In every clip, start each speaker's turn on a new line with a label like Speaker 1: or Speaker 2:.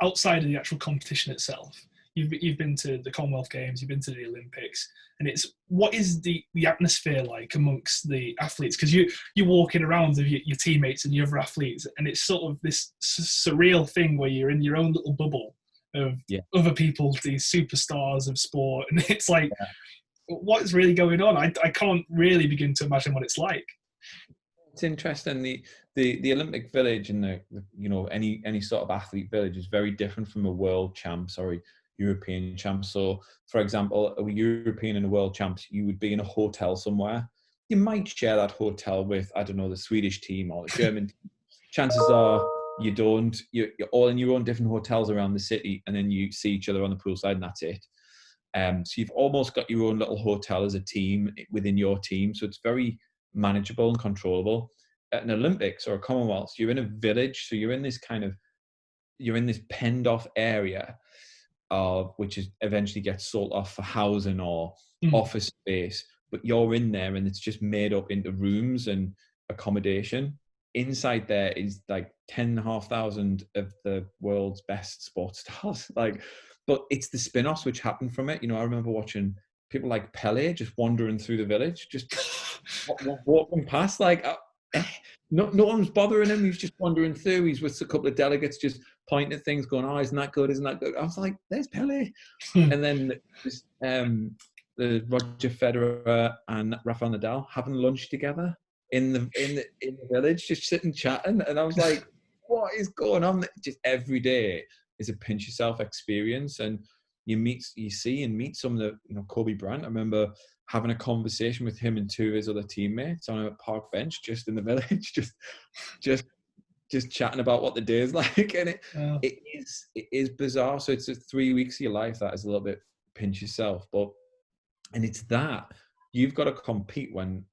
Speaker 1: outside of the actual competition itself, you've been to the Commonwealth Games, you've been to the Olympics, and it's what is the atmosphere like amongst the athletes? Because you're walking around with your teammates and your other athletes, and it's sort of this surreal thing where you're in your own little bubble of other people, these superstars of sport, and it's like, what's really going on? I can't really begin to imagine what it's like.
Speaker 2: It's interesting. The Olympic village and the you know, any sort of athlete village is very different from a world champs or a European champs. So, for example, a European and a world champs, you would be in a hotel somewhere. You might share that hotel with, I don't know, the Swedish team or the German team. Chances are you don't. You're all in your own different hotels around the city, and then you see each other on the poolside, and that's it. So you've almost got your own little hotel as a team within your team. So it's very manageable and controllable. At an Olympics or a Commonwealth, you're in a village. So you're in this penned off area which is eventually gets sold off for housing or office space. But you're in there and it's just made up into rooms and accommodation. Inside there is like 10,500 of the world's best sports stars. But it's the spin-offs which happen from it. You know, I remember watching people like Pele just wandering through the village, just walking past, no one's bothering him. He's just wandering through. He's with a couple of delegates, just pointing at things, going, "Oh, isn't that good? Isn't that good?" I was like, "There's Pele." And then the Roger Federer and Rafael Nadal having lunch together in the village, just sitting chatting, and I was like, "What is going on?" Just every day is a pinch yourself experience, and you see and meet some of the, you know, Kobe Bryant. I remember having a conversation with him and two of his other teammates on a park bench just in the village, just chatting about what the day is like. And it is bizarre. So it's 3 weeks of your life that is a little bit pinch yourself, and it's that you've got to compete when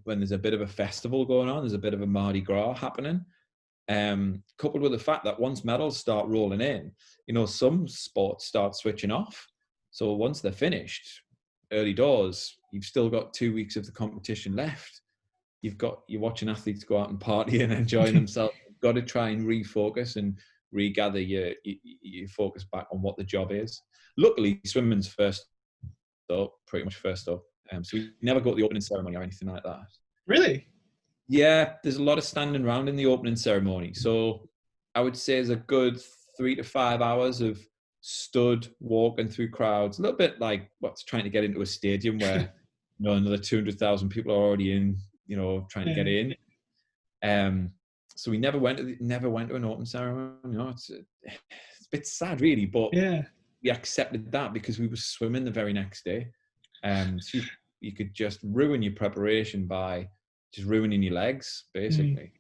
Speaker 2: there's a bit of a festival going on, there's a bit of a Mardi Gras happening. Coupled with the fact that once medals start rolling in, you know, some sports start switching off. So once they're finished, early doors, you've still got 2 weeks of the competition left. You're watching athletes go out and party and enjoying themselves. You've got to try and refocus and regather your focus back on what the job is. Luckily, swimming's first up, pretty much first up. So we never go to the opening ceremony or anything like that.
Speaker 1: Really?
Speaker 2: Yeah, there's a lot of standing around in the opening ceremony. So I would say there's a good 3 to 5 hours of stood walking through crowds, a little bit like what's trying to get into a stadium where, you know, another 200,000 people are already in, you know, trying to get in. So we never went to an open ceremony. You know, it's a bit sad, really, but we accepted that because we were swimming the very next day. So you could just ruin your preparation by just ruining your legs, basically.